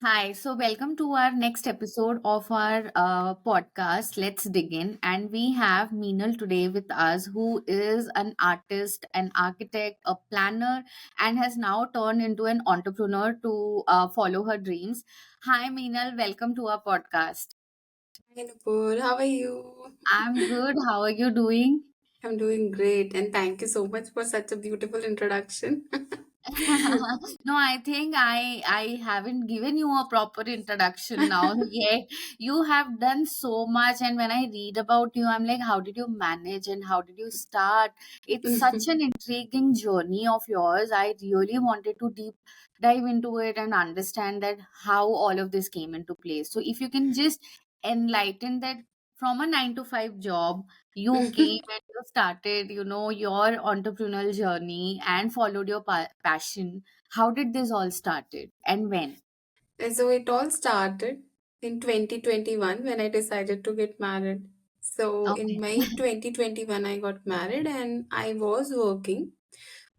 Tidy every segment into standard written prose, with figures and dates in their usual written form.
Hi, so welcome to our next episode of our podcast. Let's dig in. And we have Meenal today with us, who is an artist, an architect, a planner, and has now turned into an entrepreneur to follow her dreams. Hi, Meenal. Welcome to our podcast. Hi Nupur, how are you? I'm good. How are you doing? I'm doing great, and thank you so much for such a beautiful introduction. No, I think I haven't given you a proper introduction now yet. You have done so much, and when I read about you, I'm like, how did you manage and how did you start? It's such an intriguing journey of yours. I really wanted to deep dive into it and understand that how all of this came into place. So if you can just enlighten that from a 9 to 5 job you came and you started, your entrepreneurial journey and followed your passion. How did this all started and when? And so it all started in 2021 when I decided to get married. So in Okay. May 2021, I got married and I was working.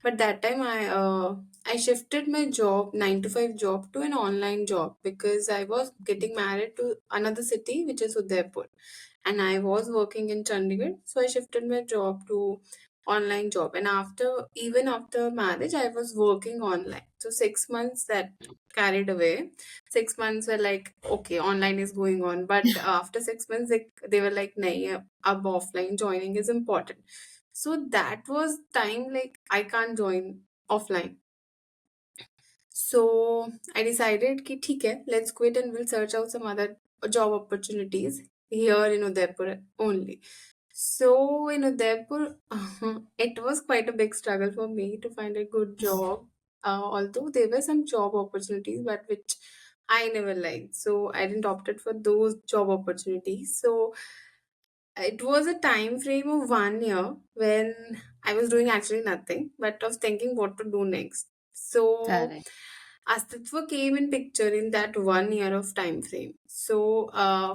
But that time I shifted my job, 9 to 5 job, to an online job because I was getting married to another city, which is Udaipur, and I was working in Chandigarh. So I shifted my job to online job, and after marriage, I was working online. So 6 months that carried away. 6 months were like, okay, online is going on, but after 6 months, they were like, nahi, ab offline joining is important. So that was time like I can't join offline. So I decided कि ठीक है, let's quit and we'll search out some other job opportunities here in Udaipur only. So in Udaipur, it was quite a big struggle for me to find a good job. Although there were some job opportunities, but which I never liked. So I didn't opted for those job opportunities. So it was a time frame of 1 year when I was doing actually nothing, but was thinking what to do next. So Correct. Astitva came in picture in that 1 year of time frame. So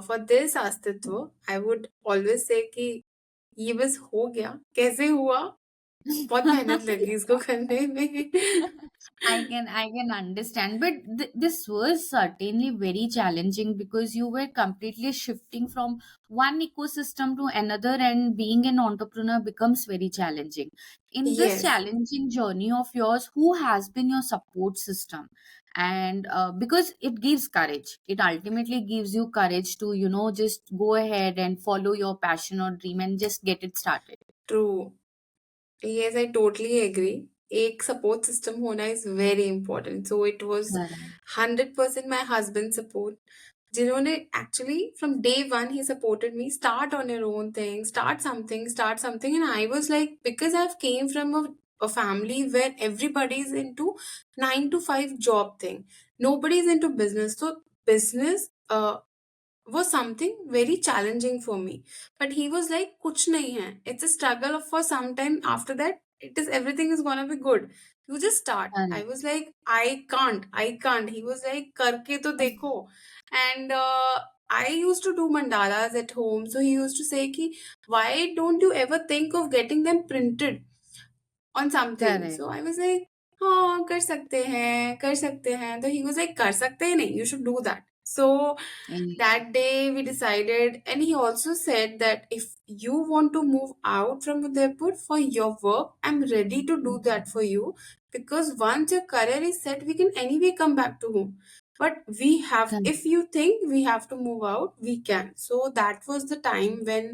for this Astitva, I would always say कि ये बस हो गया कैसे हुआ बहुत मेहनत लगी इसको करने में I can understand, but this was certainly very challenging because you were completely shifting from one ecosystem to another, and being an entrepreneur becomes very challenging. In this yes. challenging journey of yours, who has been your support system? And because it gives courage, it ultimately gives you courage to just go ahead and follow your passion or dream and just get it started. True. Yes, I totally agree. एक support system होना is very important so it was Correct. 100% my husband support जिन्होंने actually from day one ही supported me start on your own thing start something and I was like because I came from a family where everybody is into 9 to 5 job thing, nobody is into business. So business was something very challenging for me. But he was like, kuch nahi hai. It's a struggle for some time. After that, it is everything is gonna be good. You just start. I Correct. was like, I can't. He was like, karke to dekho. And I used to do mandalas at home. So he used to say, ki, why don't you ever think of getting them printed on something? Correct. So I was like, हाँ कर सकते हैं तो he was like कर सकते हैं नहीं you should do that. So Yeah. that day we decided, and he also said that if you want to move out from Udaipur for your work, I'm ready to do that for you because once your career is set, we can anyway come back to home. But we have, Correct. if you think we have to move out, we can. So that was the time when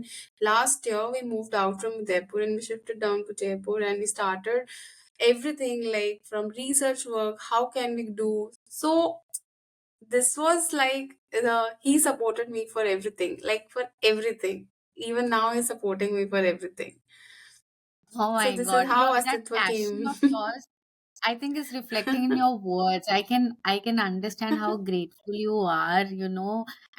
last year we moved out from Udaipur and we shifted down to Jaipur and we started everything like from research work, how can we do. So this was like he supported me for everything, like for everything. Even now he's supporting me for everything. Oh So my this is God, your how that Astitva passion came. of yours, I think, is reflecting in your words. I can understand how grateful you are,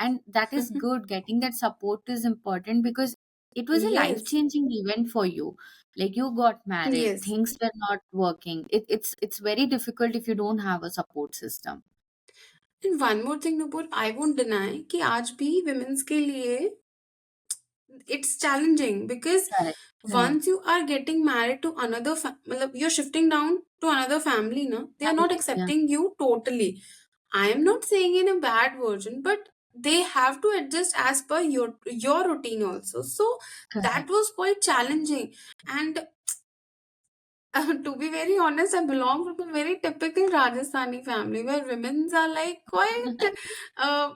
and that is good. Getting that support is important because it was a Yes, life-changing event for you. Like you got married, yes. things were not working. It's very difficult if you don't have a support system. And one more thing, Nupur, I won't deny कि आज भी women's के लिए it's challenging because Correct. Correct. once you are getting married to another मतलब you're shifting down to another family, na, they are not Family, yeah. accepting you totally. I am not saying in a bad version, but they have to adjust as per your routine also. So that Correct. was quite challenging. And to be very honest, I belong from a very typical Rajasthani family where women's are like quite uh,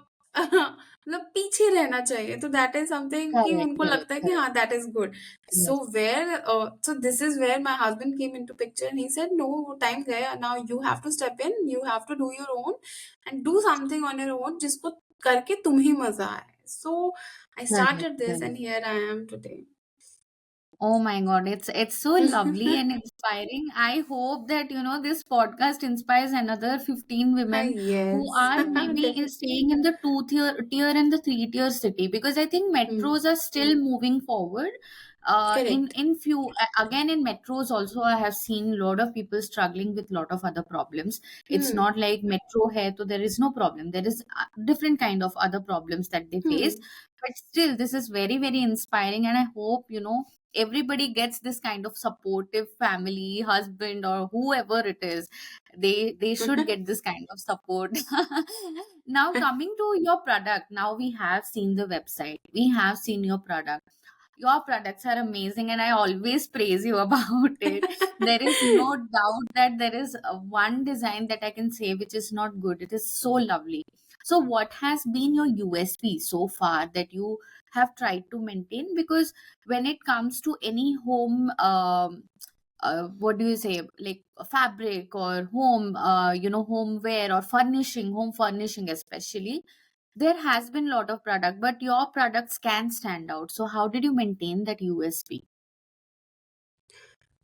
मतलब पीछे रहना चाहिए, तो that is something कि Correct, उनको correct, लगता है कि correct. हाँ that is good. So Yes. where so this is where my husband came into picture and he said no, वो time गया, now you have to step in, you have to do your own and do something on your own जिसको करके तुम्हें मजा आए. So I Correct, started this correct. and here I am today. Oh my God, it's so lovely and inspiring. I hope that this podcast inspires another 15 women who Yes, are maybe definitely. staying in the tier and the three-tier city, because I think Hmm. metros are still moving forward. Correct. In few again in metros also I have seen a lot of people struggling with lot of other problems. It's Hmm. not like metro hai so there is no problem. There is different kind of other problems that they face. Hmm. But still, this is very very inspiring, and I hope everybody gets this kind of supportive family, husband or whoever it is. They should get this kind of support. Now coming to your product, now we have seen the website, we have seen your product. Your products are amazing and I always praise you about it. There is no doubt that there is one design that I can say which is not good. It is so lovely. So what has been your USP so far that you have tried to maintain? Because when it comes to any home what do you say, like fabric or home homeware or furnishing, home furnishing especially, there has been a lot of product, but your products can stand out. So how did you maintain that USP?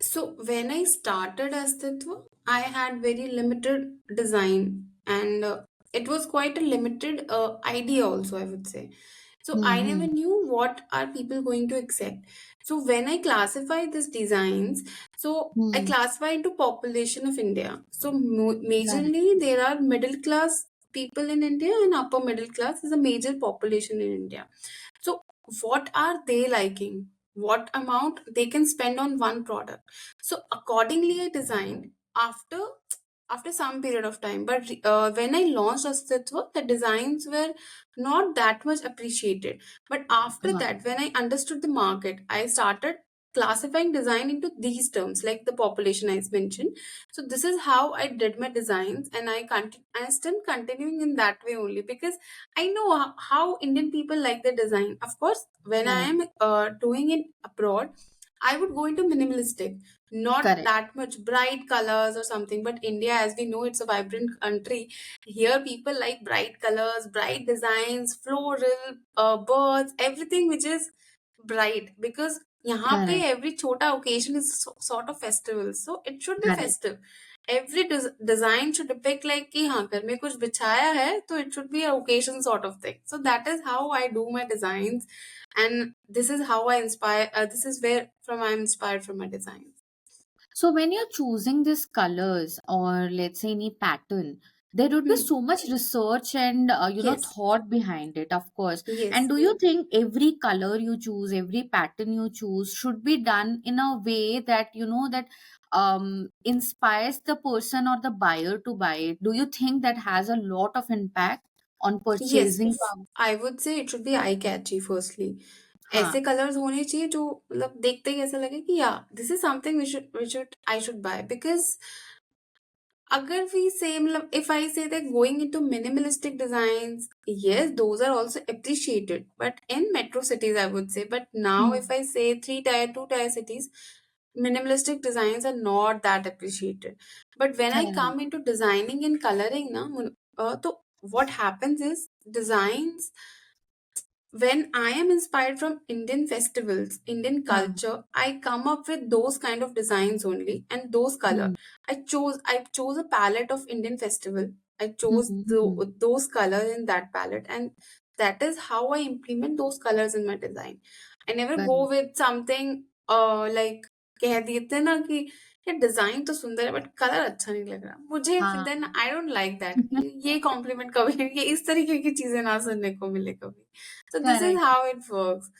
So when I started Astitva, I had very limited design and it was quite a limited idea also, I would say. So I never Hmm. knew what are people going to accept. So when I classify these designs, so I Hmm. classify into population of India. So Correct. majorly there are middle class people in India and upper middle class is a major population in India. So what are they liking? What amount they can spend on one product? So accordingly, I designed after some period of time. But when I launched Astitva, the designs were not that much appreciated. But after Huh. that, when I understood the market, I started classifying design into these terms, like the population I mentioned. So this is how I did my designs, and I'm still continuing in that way only because I know how Indian people like the design. Of course, when I Correct. am doing it abroad, I would go into minimalistic, not Correct. that much bright colors or something. But India, as we know, it's a vibrant country. Here, people like bright colors, bright designs, floral, birds, everything which is bright because यहाँ पे Correct. every छोटा occasion is sort of festival, so it should be Correct. festive. Every design should depict like कि हाँ घर में कुछ बिछाया है, तो it should be a occasion sort of thing. So that is how I do my designs, and this is how I inspire. This is where from I'm inspired from my designs. So when you're choosing these colors or let's say any pattern, there would be Hmm. so much research and Yes. thought behind it, of course. And Yes. do you think every color you choose, every pattern you choose should be done in a way that that inspires the person or the buyer to buy it? Do you think that has a lot of impact on Yes, purchasing power? I would say it should be eye catchy firstly. Huh. ऐसे colours होने चाहिए जो मतलब देखते ही ऐसा लगे कि या this is something we should I should buy because अगर वी से मतलब if I say that going into minimalistic designs, yes, those are also appreciated, but in metro cities I would say. But now if Hmm. I say three tier, two tier cities, minimalistic designs are not that appreciated. But when I Correct. come into designing and coloring na, तो what happens is designs, when I am inspired from Indian festivals, Indian Huh. culture, I come up with those kind of designs only and those color. Hmm. I chose a palette of Indian festival. I Hmm. chose Hmm. Hmm. those colors in that palette, and that is how I implement those colors in my design. I never go Correct. with something like कह देते ना कि ये design तो सुंदर है but colour अच्छा नहीं लग रहा मुझे, हाँ. Then I don't like that कि ये कॉम्प्लीमेंट कभी ये इस तरीके की चीजें ना सुनने को मिले कभी. So this is Correct. how it works.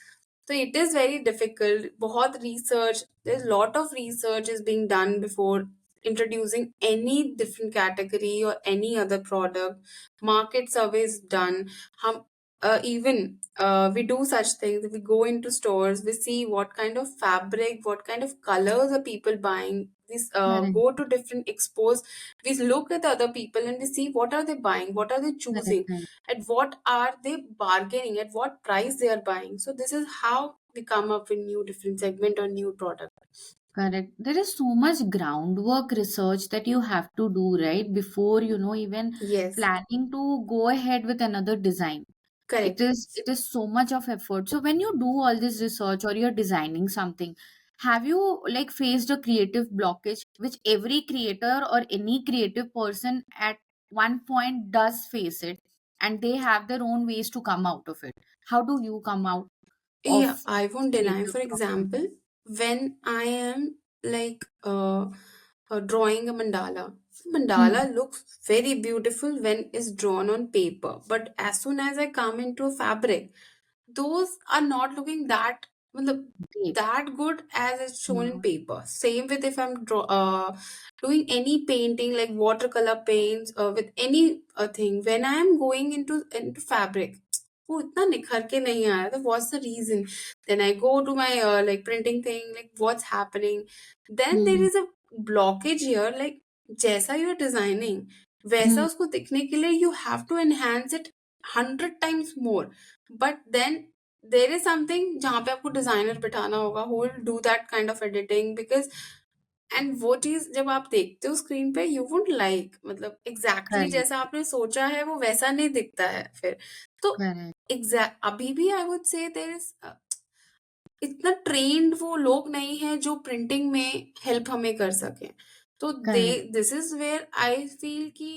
So it is very difficult. बहुत research. There's lot of research is being done before. introducing any different category or any other product. Market surveys done. Hum, even we do such things. We go into stores, we see what kind of fabric, what kind of colors are people buying. We Correct, go to different expos, we look at other people and we see what are they buying, what are they correct, choosing, correct. at what are they bargaining, at what price they are buying. So this is how we come up with new different segment or new product. Correct. There is so much groundwork research that you have to do, right? Before, even Yes, planning to go ahead with another design. It correct. is it is so much of effort. So when you do all this research or you're designing something, have you like faced a creative blockage, which every creator or any creative person at one point does face it, and they have their own ways to come out of it? How do you come out Yeah, of I won't deny. creative For blockage? example, when I am like drawing a mandala, Hmm. mandala looks very beautiful when it's drawn on paper. But as soon as I come into a fabric, those are not looking matlab, Deep. that good as it's shown in Hmm. paper. Same with if I'm doing any painting like watercolor paints with any thing. When I am going into fabric, वो इतना निखर के नहीं आया था. What's the reason? Then I go to my like printing thing, like what's happening. Then there Hmm. is a blockage here. Like जैसा you're designing, वैसा Hmm. उसको दिखने के लिए you have to enhance it 100 times more. But then there is something जहाँ पे आपको designer बिठाना होगा who will do that kind of editing because and वो चीज जब आप देखते हो स्क्रीन पे यू वुड लाइक मतलब एग्जैक्टली exactly Correct. जैसा आपने सोचा है वो वैसा नहीं दिखता है फिर तो Correct. एग्जैक्ट अभी भी I would say there is इतना ट्रेंड वो लोग नहीं है जो प्रिंटिंग में हेल्प हमें कर सके तो दे Correct. This is where I feel कि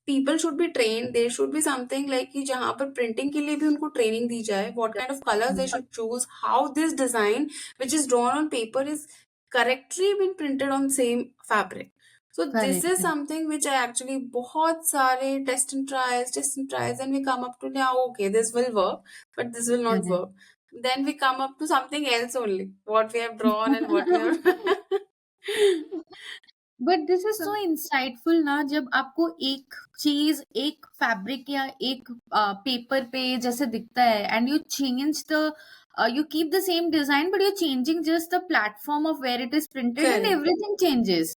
people should be train there should be something like कि जहाँ पर प्रिंटिंग के लिए भी उनको ट्रेनिंग दी जाए what kind of colours they should choose how this design which is drawn on paper is correctly been printed on same fabric so this Correct. is something which I actually बहुत सारे test and tries and we come up to now okay this will work but this will not Correct. work then we come up to something else only what we have drawn and what we have but this is so so insightful ना, जब आपको एक चीज एक fabric या एक paper पे जैसे दिखता है and you change the you keep the same design but you're changing just the platform of where it is printed and correct everything changes,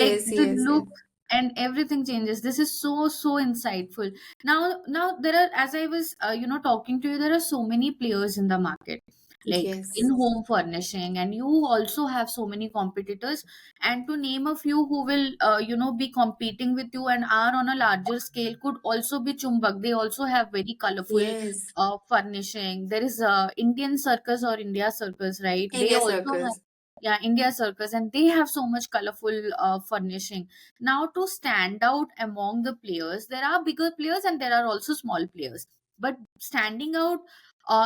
like yes the yes yes look and everything changes. This is so insightful. Now there are, as I was talking to you, there are so many players in the market, like in yes home furnishing, and you also have so many competitors. And to name a few who will be competing with you and are on a larger scale could also be Chumbak. They also have very colorful yes furnishing. There is Indian Circus or India Circus, right? They India also have, Circus. yeah, India Circus, and they have so much colorful furnishing. Now, to stand out among the players, there are bigger players and there are also small players. But standing out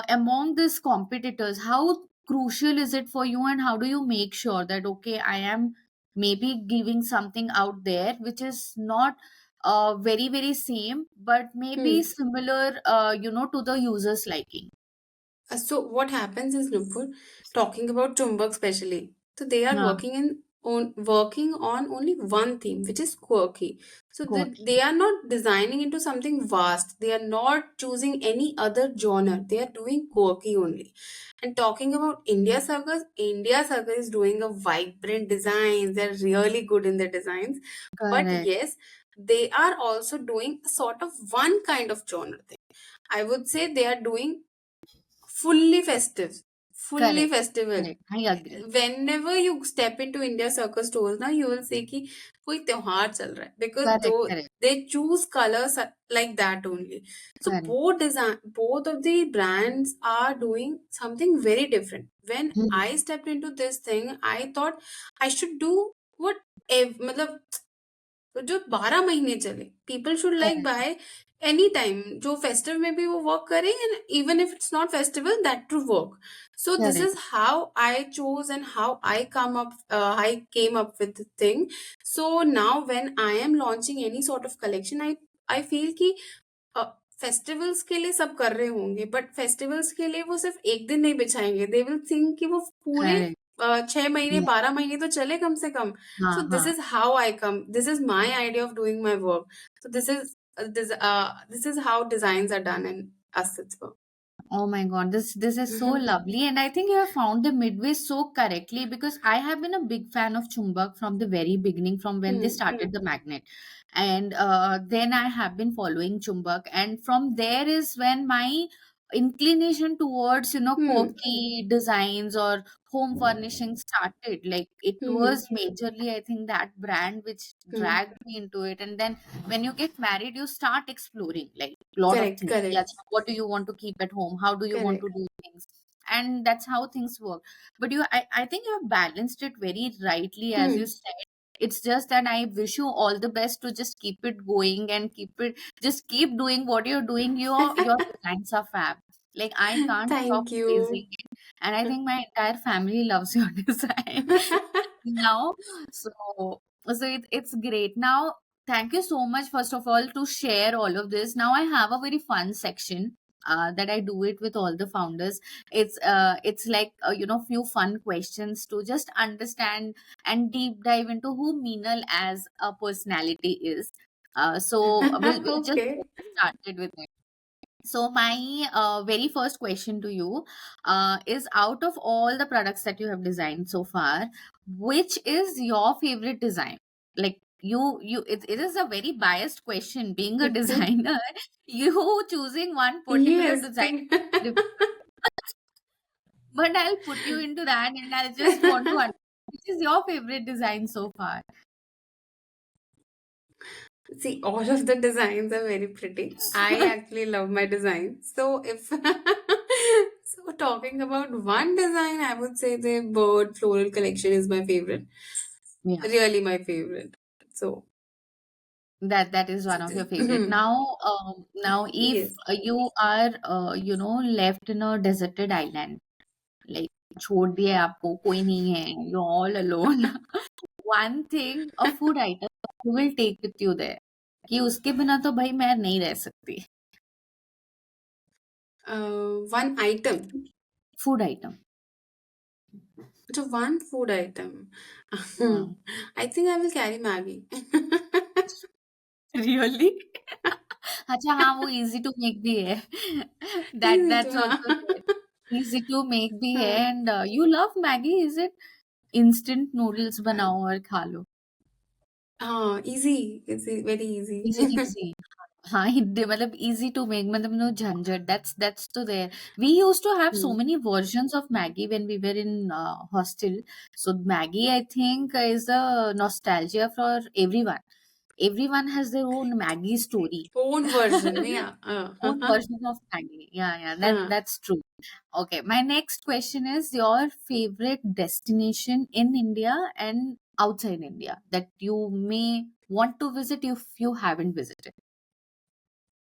among these competitors, how crucial is it for you, and how do you make sure that okay, I am maybe giving something out there which is not very same, but maybe Hmm. similar, to the user's liking? So what happens is Nupur, talking about Chumbak especially. So they are Yeah, working on only one theme, which is quirky. So got they are not designing into something vast. They are not choosing any other genre. They are doing quirky only. And talking about India Circus is doing a vibrant designs. They're really good in their designs. But correct, yes, they are also doing sort of one kind of genre thing. I would say they are doing fully festive, fully correct, festival. correct. I agree. Whenever you step into India circus stores now you will say कि कोई त्योहार चल रहा है because Correct, though correct, they choose colors like that only. So correct. both of the brands are doing something very different. When Hmm, I stepped into this thing I thought I should do what मतलब तो जो 12 महीने चले people should like correct, by any time जो festive में भी वो work करें and even if it's not festival that too work so this correct, is how I chose and how I came up with thing so now when I am launching any sort of collection I feel कि festivals के लिए सब कर रहे होंगे but festivals के लिए वो सिर्फ एक दिन नहीं बिछाएंगे दे विल थिंक कि वो पूरे correct. छह महीने Yeah. 12 महीने तो चले कम से कम. हाँ, So this हाँ. is how I come. This is my idea of doing my work. So this is how designs are done in Astitva. Oh my God, this is so lovely, and I think you have found the midway so correctly, because I have been a big fan of Chumbak from the very beginning, from when they Hmm. started the magnet, and then I have been following Chumbak, and from there is when my inclination towards Hmm. quirky designs or home furnishing started. Like, it Hmm. was majorly, I think, that brand which Hmm. dragged me into it, and then when you get married, you start exploring like lot of Correct. things. Yeah, Correct. what do you want to keep at home? How do you want to Correct. do things? And that's how things work. But I think you have balanced it very rightly, as you Hmm. said. It's just that I wish you all the best to just keep it going and just keep doing what you're doing. Your designs are fab. Like, I can't stop Thank praising you. it. And I think my entire family loves your design now. So it's great. Now, thank you so much, first of all, to share all of this. Now I have a very fun section that I do it with all the founders. It's like few fun questions to just understand and deep dive into who Meenal as a personality is. So we'll just Okay. get started with it. So my very first question to you is, out of all the products that you have designed so far, which is your favorite design? Like, it is a very biased question. Being a designer, you choosing one particular Yes. design, but I'll put you into that, and I'll just want to understand, which is your favorite design so far? See, all of the designs are very pretty. I actually love my designs. So if so talking about one design, I would say the bird floral collection is my favorite. Yeah. Really my favorite. So That is one of your favorite. Now, if yes. you are left in a deserted island, like, छोड़ दिया है आपको, कोई नहीं है, you're all alone. One thing, a food item you will take with you there, कि उसके बिना तो भाई मैं नहीं रह सकती. One item. Food item. So one food item. हाँ. I think I will carry Maggie. Really? अच्छा, हाँ, वो easy to make भी है. Easy to That's also हाँ. there. Easy to make भी है, हाँ. and you love Maggie, is it? Instant noodles बनाओ और खा लो. हाँ, easy. It's very easy. Is it easy? हाँ, मतलब easy to make, मतलब no झंझट. That's to there. We used to have so Hmm. many versions of Maggie when we were in hostel. So Maggie, I think, is a nostalgia for everyone. Everyone has their own Maggie story. Own version. Yeah. Own version of Maggie. Yeah, yeah, that's true. Okay, my next question is, your favorite destination in India and outside India that you may want to visit if you haven't visited.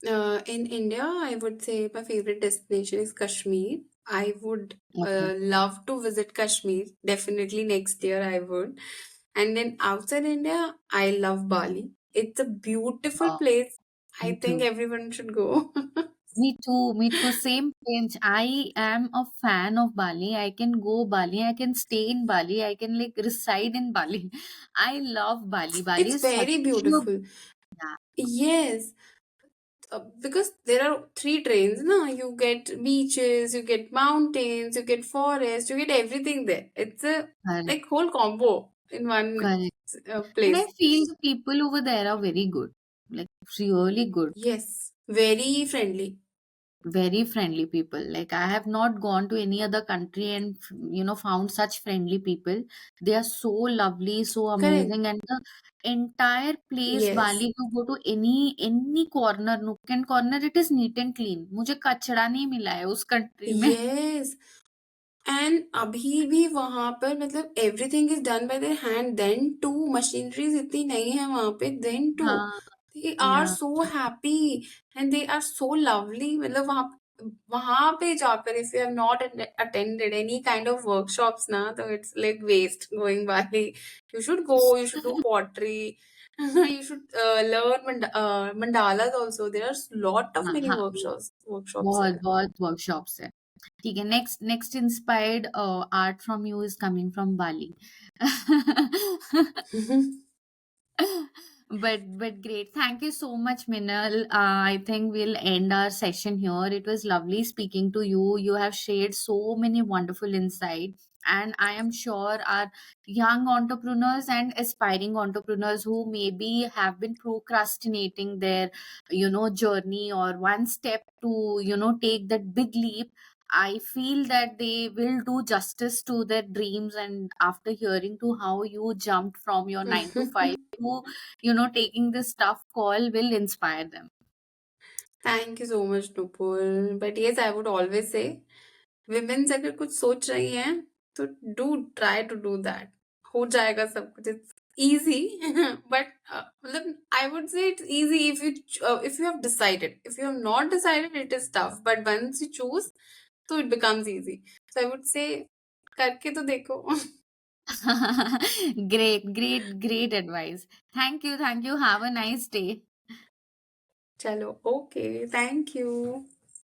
In India, I would say my favorite destination is Kashmir. I would Okay. love to visit Kashmir. Definitely next year I would. And then outside India, I love Bali. It's a beautiful Oh, place. I me think too. everyone should go. Me too. Me too. Same pinch. I am a fan of Bali. I can go Bali. I can stay in Bali. I can like reside in Bali. I love Bali. Bali It's is such very a, beautiful. yeah, Yes, because there are three trains, no? You get beaches, you get mountains, you get forest, you get everything there. It's a correct, like whole combo in one correct. And I place. feel the people over there are very good. Like, really good. Yes, very friendly. Very friendly people. Like, I have not gone to any other country and found such friendly people. They are so lovely, so Correct. amazing, and the entire place, Yes. Bali, you go to any corner, nook and corner, it is neat and clean. मुझे कचरा नहीं मिला है उस country में. Yes. And अभी भी वहां पर मतलब everything is done by their hand then too machineries इतनी नहीं है वहां पे देन टू हाँ, they are yeah, so happy and they are so lovely मतलब वहां पे जाकर if you have not attended any kind of workshops ना तो it's like waste going Bali you should go you should do pottery you should learn mandalas also there are lot of हाँ, many हाँ, workshops बहुत there बहुत workshops है. ठीक है, next inspired art from you is coming from Bali. But great. Thank you so much, Minal. I think we'll end our session here. It was lovely speaking to you. You have shared so many wonderful insights. And I am sure our young entrepreneurs and aspiring entrepreneurs who maybe have been procrastinating their, journey or one step to, take that big leap, I feel that they will do justice to their dreams. And after hearing to how you jumped from your 9 to 5 to, taking this tough call will inspire them. Thank you so much Nupur but yes I would always say women's अगर कुछ सोच रही हैं तो do try to do that हो जाएगा सब कुछ इट्स easy but मतलब I would say it's easy if you have decided. If you have not decided, it is tough, but once you choose, so it becomes easy. So I would say करके तो देखो. Great advice. Thank you. Have a nice day. चलो, okay, thank you.